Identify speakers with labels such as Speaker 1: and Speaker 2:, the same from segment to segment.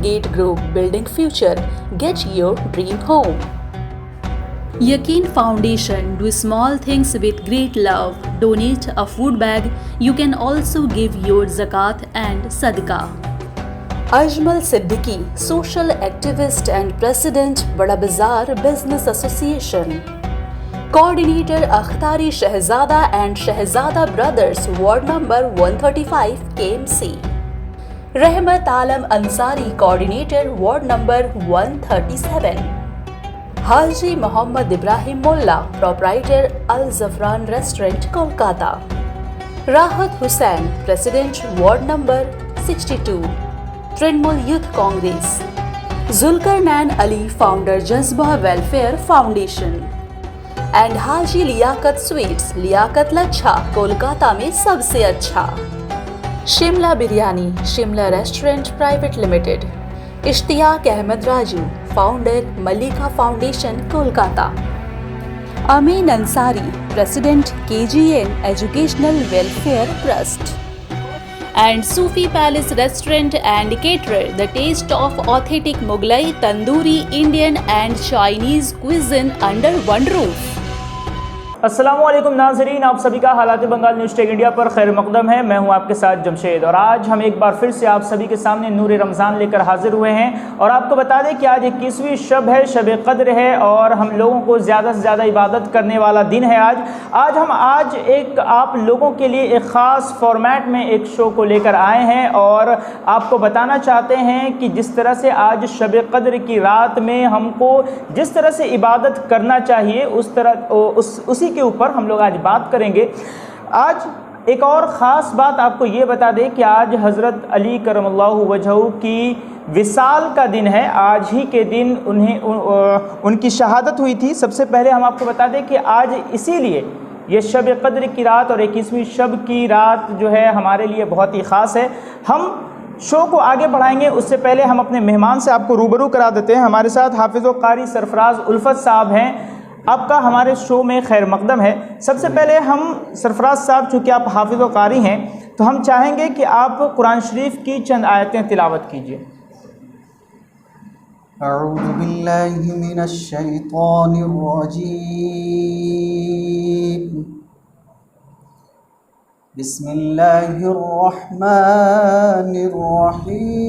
Speaker 1: Gate Group, building future. Get your dream home. Yaqeen Foundation, do small things with great love. Donate a food bag. You can also give your zakat and sadaqah. Ajmal Siddiqui, social activist and president, Bada Bazaar Business Association. Coordinator Akhtari Shahzada and Shahzada Brothers, Ward number 135, KMC. Rahmat Alam Ansari, Coordinator, Ward number 137. Haji Muhammad Ibrahim Mullah, Proprietor Al Zafran Restaurant, Kolkata. Rahat Hussain, President, Ward number 62. Trinamool Youth Congress. Zulkarnain Ali, Founder, Jazba Welfare Foundation. And Haji Liaquat Sweets, Liaquat Lacha, Kolkata में सबसे अच्छा. Shimla biryani, Shimla restaurant private limited. Ishtiaq Ahmed Raju, founder, Mallika foundation, Kolkata. Amin Ansari, president, KGN educational welfare trust. And Sufi Palace Restaurant and Caterer, the taste of authentic Mughlai, Tandoori, Indian and Chinese cuisine under one roof.
Speaker 2: अस्सलामुअलैकुम नाज़रीन, आप सभी का हालात Bengal news take India पर खैर मक़दम है। मैं हूं आपके साथ जमशेद और आज हम एक बार फिर से आप सभी के सामने नूर रमज़ान लेकर हाजिर हुए हैं। और आपको बता दें कि आज 21वीं शब है, शब क़द्र है और हम लोगों को ज़्यादा से ज़्यादा इबादत करने वाला दिन है आज हम एक आप लोगों के लिए एक ख़ास फॉर्मेट में एक शो को लेकर आए हैं और आपको बताना चाहते हैं कि जिस तरह से आज शब क़द्र की रात में हमको जिस तरह से इबादत करना चाहिए उसी के ऊपर हम लोग आज बात करेंगे। आज एक और ख़ास बात आपको ये बता दें कि आज हज़रत अली करमल्लाहु वजहू की विसाल का दिन है। आज ही के दिन उनकी शहादत हुई थी। सबसे पहले हम आपको बता दें कि आज इसीलिए ये शब क़द्र की रात और 21वीं शब की रात जो है हमारे लिए बहुत ही ख़ास है। हम शो को आगे बढ़ाएंगे उससे पहले हम अपने मेहमान से आपको रूबरू करा देते हैं। हमारे साथ हाफिज़ व क़ारी सरफराज उल्फत साहब हैं। आपका हमारे शो में खैर मक़दम है। सबसे पहले हम सरफराज साहब, चूँकि आप हाफिज़ व क़ारी हैं, तो हम चाहेंगे कि आप कुरान शरीफ की चंद आयतें तिलावत कीजिए।
Speaker 3: अऊज़ु बिल्लाहि मिनश शैतानिर रजीम। बिस्मिल्लाहिर रहमानिर रहीम।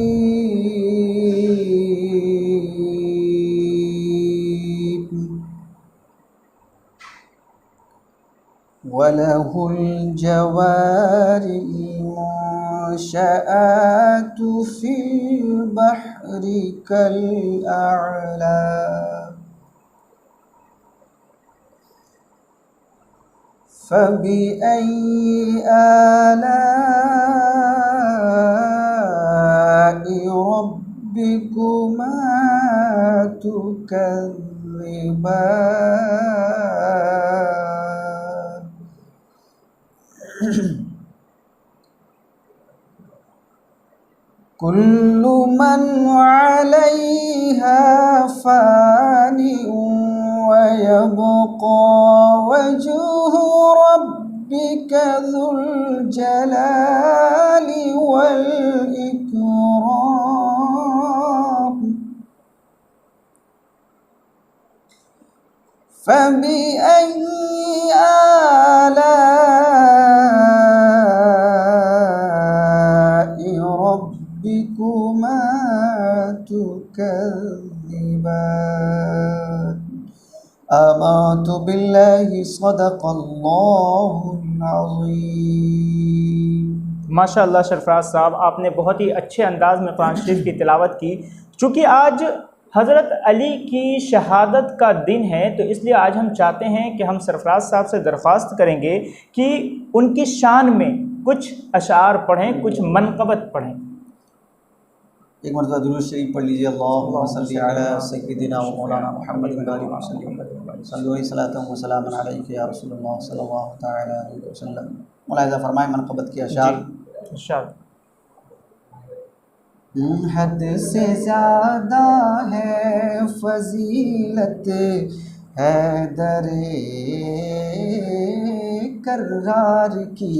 Speaker 3: वलहुल जवारिल मुंशआतु फिल बहरि कल अअलाम फबिअय्यि आलाइ रब्बिकुमा तुकज़्ज़िबान। कुल्लु मन अलैहा फ़ानिउन व यबक़ा वजहु रब्बिका ज़ुल जलालि वल इकराम। फ़बिअय्यि आलाइ रब्बिकुमा तुकज़्ज़िबान। आमन्तु बिल्लाहि सदक़ल्लाहुल अज़ीम।
Speaker 2: माशाअल्लाह सरफराज साहब, आपने बहुत ही अच्छे अंदाज़ में कुरान शरीफ की तिलावत की। चूँकि आज हज़रत अली की शहादत का दिन है तो इसलिए आज हम चाहते हैं कि हम सरफराज साहब से दरख्वास्त करेंगे कि उनकी शान में कुछ अशार पढ़ें, कुछ मनक़बत पढ़ें।
Speaker 3: एक मरतबा दुरूद शरीफ पढ़ लीजिए। अल्लाहुम्मा सल्लि अला सय्यिदिना व मौलाना मुहम्मद व आलिहि वसल्लम। सल्लु अलैहि व सल्लम अलैका या रसूलल्लाह सल्लल्लाहु तआला अलैहि वसल्लम। मुलाहिज़ा फरमाएं मनक़बत के अशार। हद से ज़्यादा है फजीलत हैदरे कर्रार की,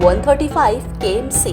Speaker 1: 135 KMC.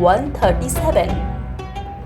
Speaker 1: 137.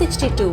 Speaker 1: 62،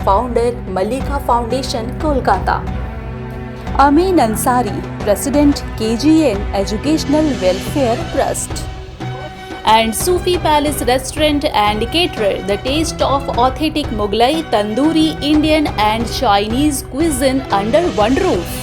Speaker 1: founder Malika Foundation, Kolkata. Amin Ansari, President, KGN Educational Welfare Trust. And Sufi Palace Restaurant and Caterer, the taste of authentic Mughlai, Tandoori, Indian and Chinese cuisine under one roof.